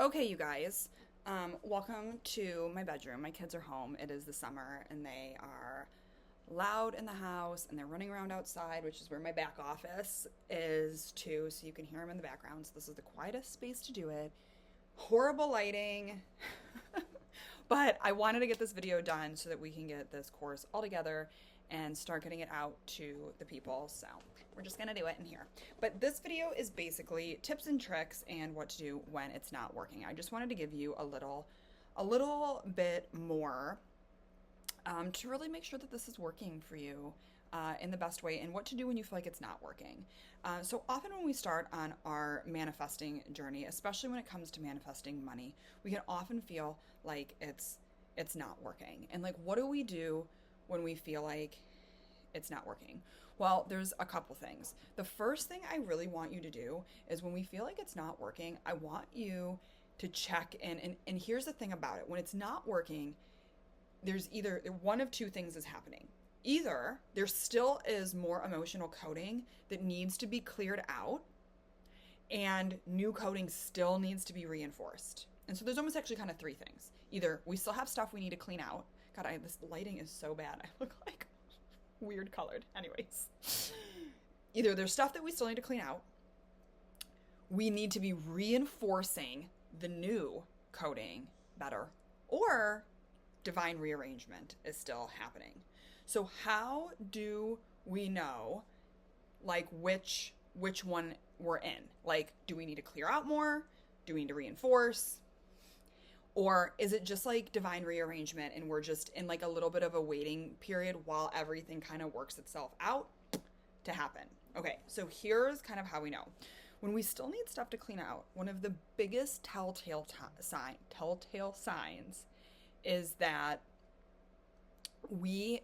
Okay, you guys, welcome to my bedroom. My kids are home. It is the summer and they are loud in the house and they're running around outside, which is where my back office is too, so you can hear them in the background. So this is the quietest space to do it. Horrible lighting. But I wanted to get this video done so that we can get this course all together and start getting it out to the people. So we're just gonna do it in here. But this video is basically tips and tricks and what to do when it's not working. I just wanted to give you a little bit more to really make sure that this is working for you in the best way, and what to do when you feel like it's not working. So often when we start on our manifesting journey, especially when it comes to manifesting money, we can often feel like it's not working. And like, what do we do when we feel like it's not working? Well, there's a couple things. The first thing I really want you to do is when we feel like it's not working, I want you to check in. And here's the thing about it. When it's not working, there's either one of two things is happening. Either there still is more emotional coding that needs to be cleared out and new coding still needs to be reinforced. And so there's almost actually kind of three things. Either we still have stuff we need to clean out. God, this lighting is so bad. I look like weird colored. Anyways, either there's stuff that we still need to clean out. We need to be reinforcing the new coding better, or divine rearrangement is still happening. So how do we know like which one we're in? Like, do we need to clear out more? Do we need to reinforce? Or is it just like divine rearrangement and we're just in like a little bit of a waiting period while everything kind of works itself out to happen? Okay, so here's kind of how we know. When we still need stuff to clean out, one of the biggest telltale signs is that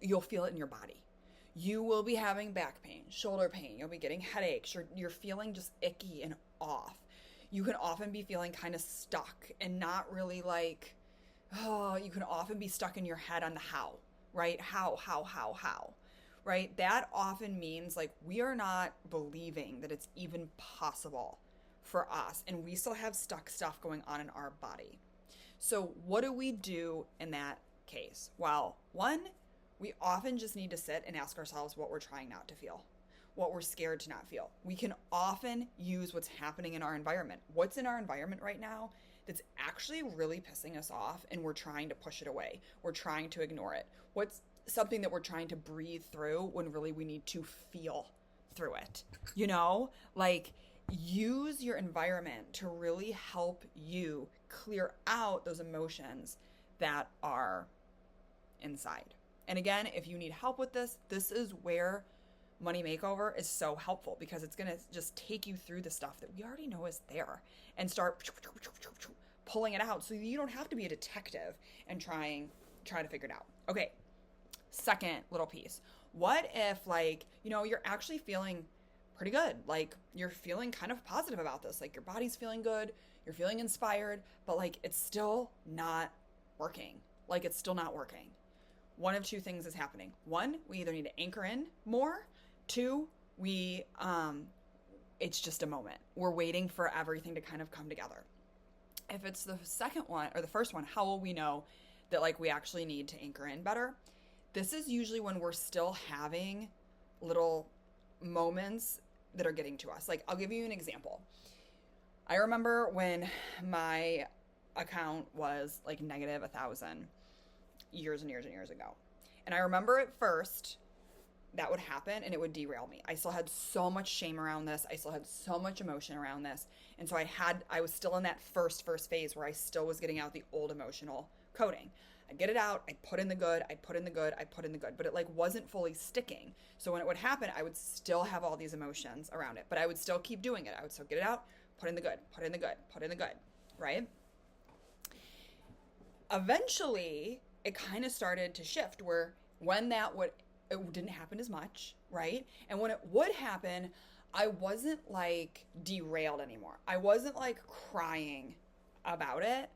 you'll feel it in your body. You will be having back pain, shoulder pain, you'll be getting headaches, you're feeling just icky and off. You can often be feeling kind of stuck and not really like, oh, you can often be stuck in your head on the how, right? How, right? That often means like we are not believing that it's even possible for us, and we still have stuck stuff going on in our body. So what do we do in that case? Well, one, we often just need to sit and ask ourselves what we're trying not to feel, what we're scared to not feel. We can often use what's happening in our environment. What's in our environment right now that's actually really pissing us off and we're trying to push it away. We're trying to ignore it. What's something that we're trying to breathe through when really we need to feel through it? You know, like, use your environment to really help you clear out those emotions that are inside. And again, if you need help with this, this is where Money Makeover is so helpful, because it's going to just take you through the stuff that we already know is there and start pulling it out so you don't have to be a detective and try to figure it out. Okay. Second little piece. What if, like, you're actually feeling pretty good. Like, you're feeling kind of positive about this. Like, your body's feeling good. You're feeling inspired, but like, it's still not working. Like, it's still not working. One of two things is happening. One, we either need to anchor in more. Two, it's just a moment. We're waiting for everything to kind of come together. If it's the second one or the first one, how will we know that like we actually need to anchor in better? This is usually when we're still having little moments that are getting to us. Like, I'll give you an example. I remember when my account was like negative 1,000 years and years and years ago. And I remember at first that would happen and it would derail me. I still had so much shame around this. I still had so much emotion around this. And so I was still in that first phase where I still was getting out the old emotional coding. I'd get it out, I'd put in the good, I'd put in the good, but it like wasn't fully sticking. So when it would happen, I would still have all these emotions around it, but I would still keep doing it. I would still get it out, put in the good, put in the good, put in the good, right? Eventually, it kind of started to shift where when it didn't happen as much, right? And when it would happen, I wasn't like derailed anymore. I wasn't like crying about it.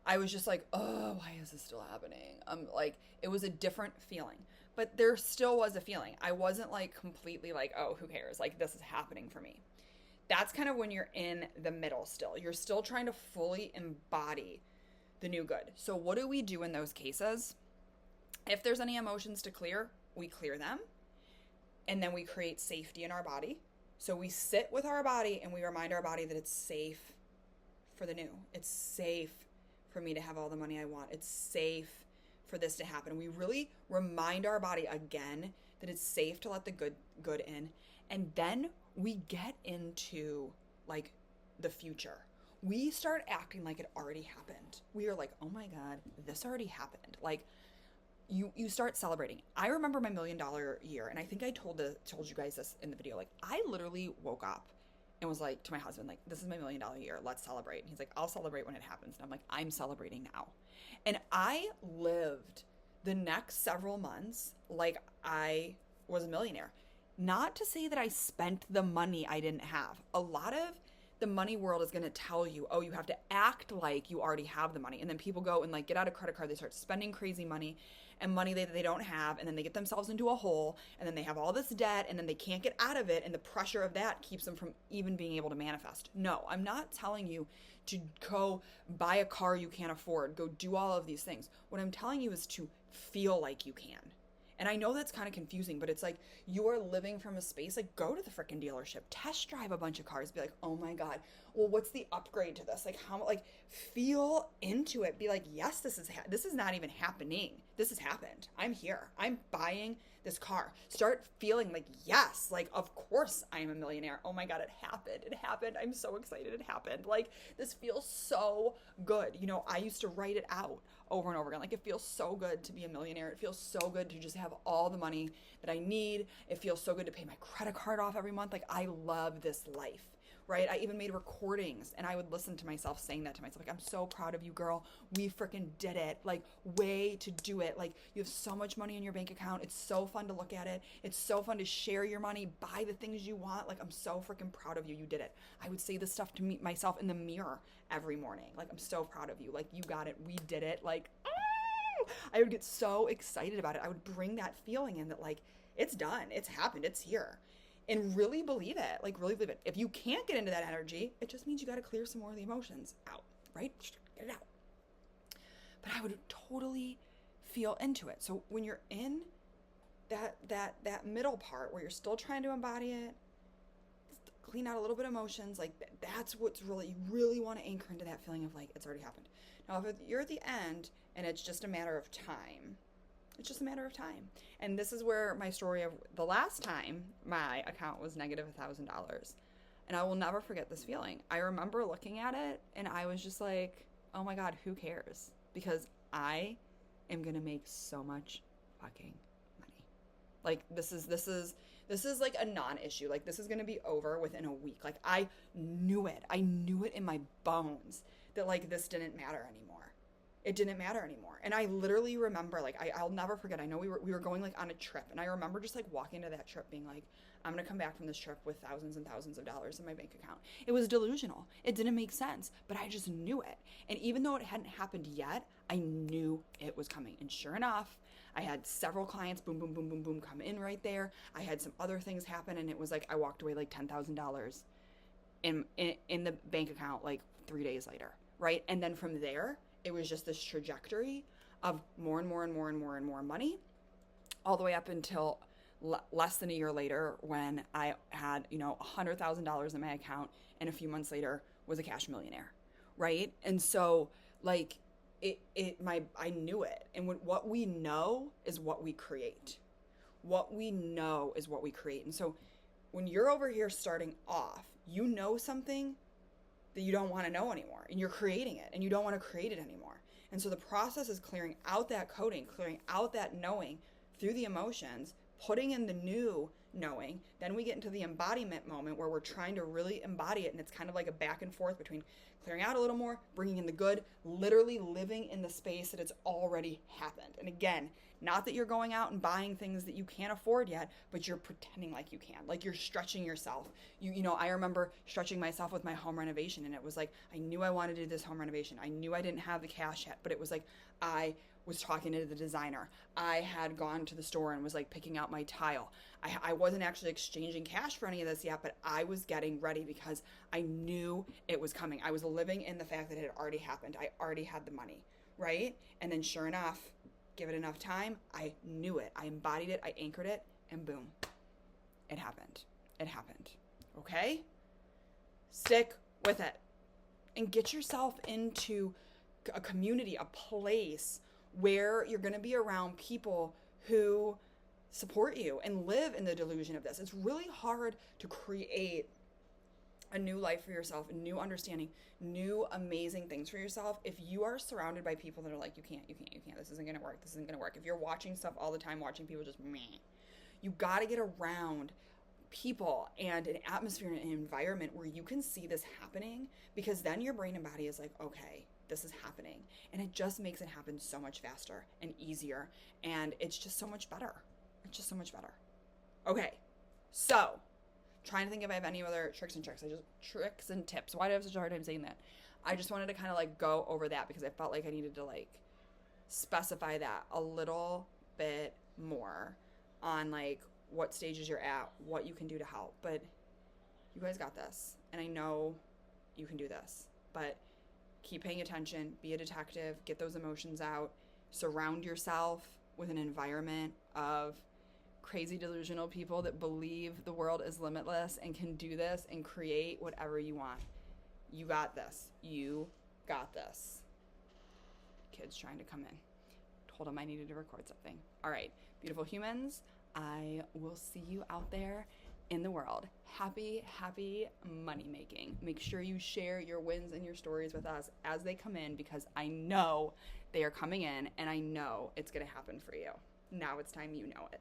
I was just like, oh, why is this still happening? Like, it was a different feeling, but there still was a feeling. I wasn't like completely like, oh, who cares? Like, this is happening for me. that's kind of when you're in the middle still. You're still trying to fully embody the new good. So what do we do in those cases? If there's any emotions to clear, we clear them. And then we create safety in our body. So we sit with our body and we remind our body that it's safe for the new. It's safe for me to have all the money I want. It's safe for this to happen. We really remind our body again that it's safe to let the good in. And then we get into like the future. We start acting like it already happened. We are like, oh my God, this already happened. Like, you start celebrating. I remember my $1 million year, and I think I told you guys this in the video. Like, I literally woke up and was like to my husband, like, this is my $1 million year. Let's celebrate. And he's like, I'll celebrate when it happens. And I'm like, I'm celebrating now. And I lived the next several months like I was a millionaire. Not to say that I spent the money I didn't have. A lot of the money world is going to tell you, oh, you have to act like you already have the money. And then people go and like get out a credit card. They start spending crazy money and money that they don't have. And then they get themselves into a hole, and then they have all this debt, and then they can't get out of it. And the pressure of that keeps them from even being able to manifest. No, I'm not telling you to go buy a car you can't afford, go do all of these things. What I'm telling you is to feel like you can. And I know that's kind of confusing, but it's like you are living from a space, like go to the freaking dealership, test drive a bunch of cars, be like, oh my God, well, what's the upgrade to this? Like how, like feel into it. Be like, yes, this is not even happening. This has happened. I'm here. I'm buying this car. Start feeling like, yes, like, of course I am a millionaire. Oh my God, it happened. It happened. I'm so excited it happened. Like this feels so good. You know, I used to write it out over and over again. Like it feels so good to be a millionaire. It feels so good to just have all the money that I need. It feels so good to pay my credit card off every month. Like I love this life, right? I even made recordings and I would listen to myself saying that to myself. Like, I'm so proud of you, girl. We freaking did it. Like way to do it. Like you have so much money in your bank account. It's so fun to look at it. It's so fun to share your money, buy the things you want. Like I'm so freaking proud of you. You did it. I would say this stuff to myself in the mirror every morning. Like, I'm so proud of you. Like, you got it. We did it. Like, oh! I would get so excited about it. I would bring that feeling in that, like, it's done. It's happened. It's here. And really believe it. Like, really believe it. If you can't get into that energy, it just means you got to clear some more of the emotions out, right? Just get it out. But I would totally feel into it. So when you're in that middle part where you're still trying to embody it, clean out a little bit of emotions, like that's what's really, you really want to anchor into that feeling of like, it's already happened. Now, if you're at the end and it's just a matter of time, it's just a matter of time. And this is where my story of the last time my account was negative $1,000. And I will never forget this feeling. I remember looking at it and I was just like, oh my God, who cares? Because I am going to make so much fucking money. Like this is like a non-issue. Like this is going to be over within a week. Like I knew it. I knew it in my bones that like this didn't matter anymore. It didn't matter anymore. And I literally remember, like, I'll never forget. I know we were going like on a trip, and I remember just like walking to that trip being like, I'm going to come back from this trip with thousands and thousands of dollars in my bank account. It was delusional. It didn't make sense, but I just knew it. And even though it hadn't happened yet, I knew it was coming. And sure enough, I had several clients, boom, boom, boom, boom, boom, come in right there. I had some other things happen, and it was like I walked away like $10,000 in the bank account like 3 days later, right? And then from there, it was just this trajectory of more and more and more and more and more money, all the way up until less than a year later when I had, $100,000 in my account, and a few months later was a cash millionaire, right? And so like I knew it. And what we know is what we create. What we know is what we create. And so when you're over here starting off, you know something that you don't want to know anymore, and you're creating it and you don't want to create it anymore. And so the process is clearing out that coding, clearing out that knowing through the emotions, putting in the new knowing. Then we get into the embodiment moment where we're trying to really embody it. And it's kind of like a back and forth between clearing out a little more, bringing in the good, literally living in the space that it's already happened. And again, not that you're going out and buying things that you can't afford yet, but you're pretending like you can. Like you're stretching yourself. You know, I remember stretching myself with my home renovation, and it was like, I knew I wanted to do this home renovation. I knew I didn't have the cash yet, but it was like, I was talking to the designer. I had gone to the store and was like picking out my tile. I wasn't actually exchanging cash for any of this yet, but I was getting ready because I knew it was coming. I was living in the fact that it had already happened. I already had the money, right? And then sure enough, give it enough time, I knew it. I embodied it. I anchored it, and boom, it happened. It happened. Okay? Stick with it and get yourself into a community, a place where you're going to be around people who support you and live in the delusion of this. It's really hard to create a new life for yourself, a new understanding, new amazing things for yourself if you are surrounded by people that are like, you can't, this isn't going to work, this isn't going to work. If you're watching stuff all the time, watching people just meh, you got to get around people and an atmosphere and an environment where you can see this happening, because then your brain and body is like, okay, this is happening. And it just makes it happen so much faster and easier. And it's just so much better. It's just so much better. Okay. So trying to think if I have any other tricks and tips. Why do I have such a hard time saying that? I just wanted to kind of like go over that because I felt like I needed to like specify that a little bit more on like what stages you're at, what you can do to help. But you guys got this. And I know you can do this. But keep paying attention, be a detective, get those emotions out, surround yourself with an environment of crazy delusional people that believe the world is limitless and can do this and create whatever you want. You got this. You got this. Kids trying to come in. Told them I needed to record something. All right, beautiful humans, I will see you out there in the world. Happy money making. Make sure you share your wins and your stories with us as they come in, because I know they are coming in and I know it's going to happen for you. Now it's time you know it.